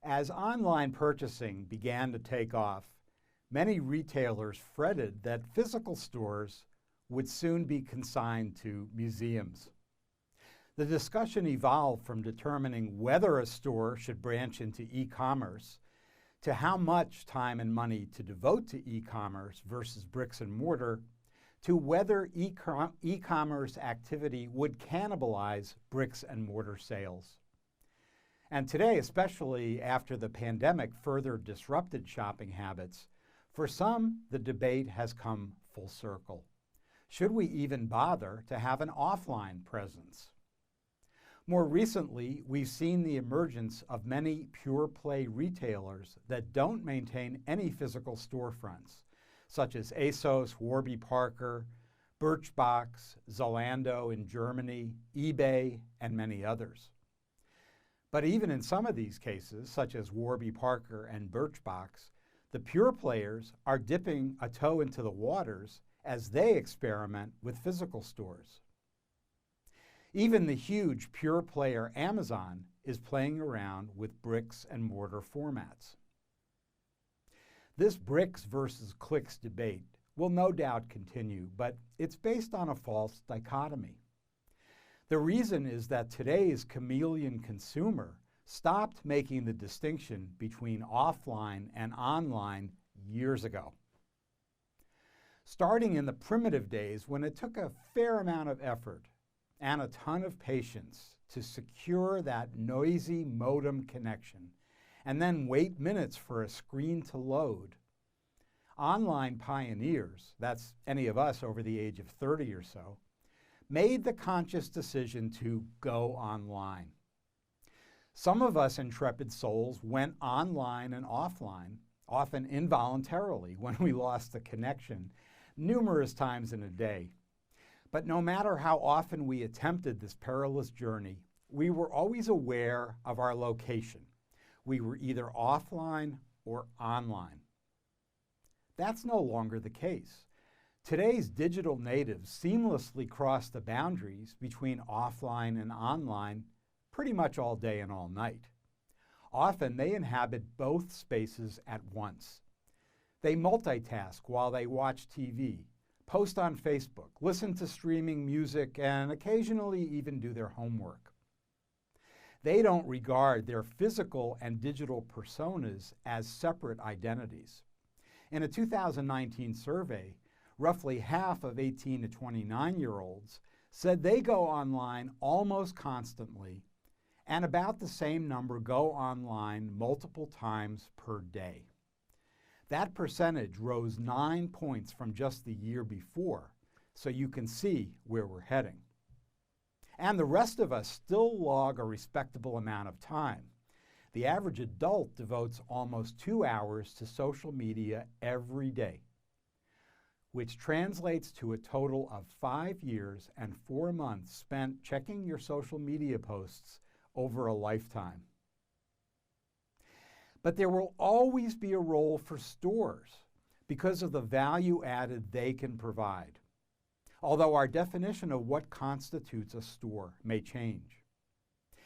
As online purchasing began to take off, many retailers fretted that physical stores would soon be consigned to museums. The discussion evolved from determining whether a store should branch into e-commerce to how much time and money to devote to e-commerce versus bricks and mortar, to whether e-commerce activity would cannibalize bricks and mortar sales. And today, especially after the pandemic further disrupted shopping habits, for some, the debate has come full circle. Should we even bother to have an offline presence? More recently, we've seen the emergence of many pure-play retailers that don't maintain any physical storefronts, such as ASOS, Warby Parker, Birchbox, Zalando in Germany, eBay, and many others. But even in some of these cases, such as Warby Parker and Birchbox, the pure players are dipping a toe into the waters as they experiment with physical stores. Even the huge pure player Amazon is playing around with bricks and mortar formats. This bricks versus clicks debate will no doubt continue, but it's based on a false dichotomy. The reason is that today's chameleon consumer stopped making the distinction between offline and online years ago. Starting in the primitive days when it took a fair amount of effort and a ton of patience to secure that noisy modem connection and then wait minutes for a screen to load, online pioneers, that's any of us over the age of 30 or so, made the conscious decision to go online. Some of us intrepid souls went online and offline, often involuntarily when we lost the connection, numerous times in a day. But no matter how often we attempted this perilous journey, we were always aware of our location. We were either offline or online. That's no longer the case. Today's digital natives seamlessly cross the boundaries between offline and online pretty much all day and all night. Often they inhabit both spaces at once. They multitask while they watch TV, post on Facebook, listen to streaming music, and occasionally even do their homework. They don't regard their physical and digital personas as separate identities. In a 2019 survey, roughly half of 18 to 29-year-olds said they go online almost constantly, and about the same number go online multiple times per day. That percentage rose 9 points from just the year before, so you can see where we're heading. And the rest of us still log a respectable amount of time. The average adult devotes almost 2 hours to social media every day, which translates to a total of 5 years and 4 months spent checking your social media posts over a lifetime. But there will always be a role for stores because of the value added they can provide, although our definition of what constitutes a store may change.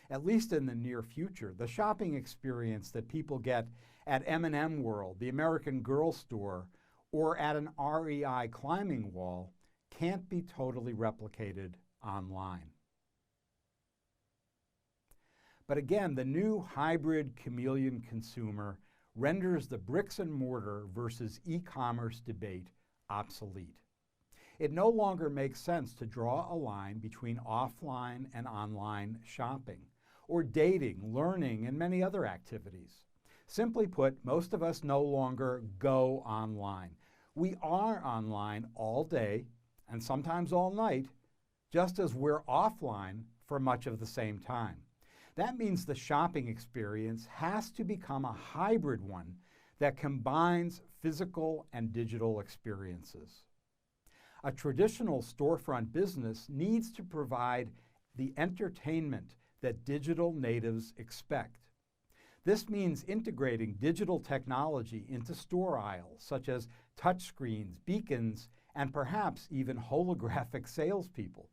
At least in the near future, the shopping experience that people get at M&M World, the American Girl store, or at an REI climbing wall can't be totally replicated online. But again, the new hybrid chameleon consumer renders the bricks and mortar versus e-commerce debate obsolete. It no longer makes sense to draw a line between offline and online shopping, or dating, learning, and many other activities. Simply put, most of us no longer go online. We are online all day and sometimes all night, just as we're offline for much of the same time. That means the shopping experience has to become a hybrid one that combines physical and digital experiences. A traditional storefront business needs to provide the entertainment that digital natives expect. This means integrating digital technology into store aisles, such as touchscreens, beacons, and perhaps even holographic salespeople.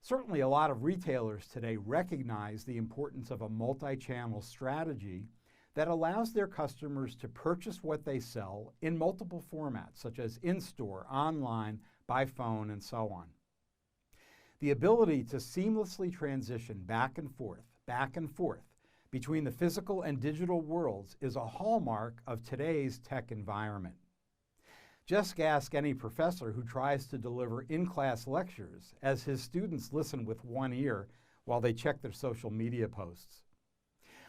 Certainly, a lot of retailers today recognize the importance of a multi-channel strategy that allows their customers to purchase what they sell in multiple formats, such as in-store, online, by phone, and so on. The ability to seamlessly transition back and forth between the physical and digital worlds is a hallmark of today's tech environment. Just ask any professor who tries to deliver in-class lectures as his students listen with one ear while they check their social media posts.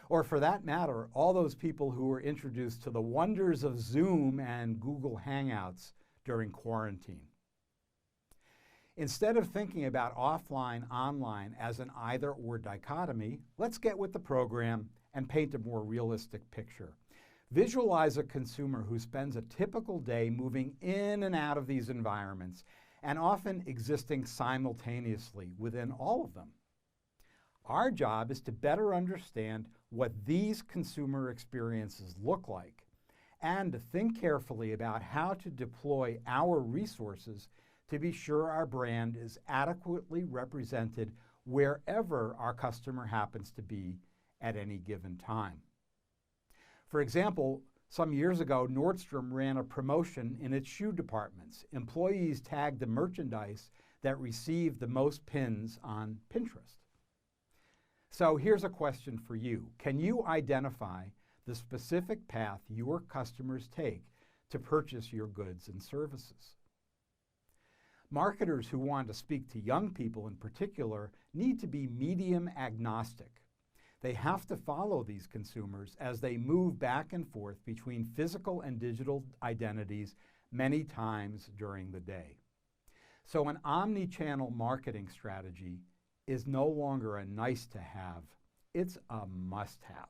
Or for that matter, all those people who were introduced to the wonders of Zoom and Google Hangouts during quarantine. Instead of thinking about offline, online as an either-or dichotomy, let's get with the program and paint a more realistic picture. Visualize a consumer who spends a typical day moving in and out of these environments and often existing simultaneously within all of them. Our job is to better understand what these consumer experiences look like and to think carefully about how to deploy our resources to be sure our brand is adequately represented wherever our customer happens to be at any given time. For example, some years ago, Nordstrom ran a promotion in its shoe departments. Employees tagged the merchandise that received the most pins on Pinterest. So here's a question for you. Can you identify the specific path your customers take to purchase your goods and services? Marketers who want to speak to young people in particular need to be medium agnostic. They have to follow these consumers as they move back and forth between physical and digital identities many times during the day. So an omni-channel marketing strategy is no longer a nice to have, it's a must have.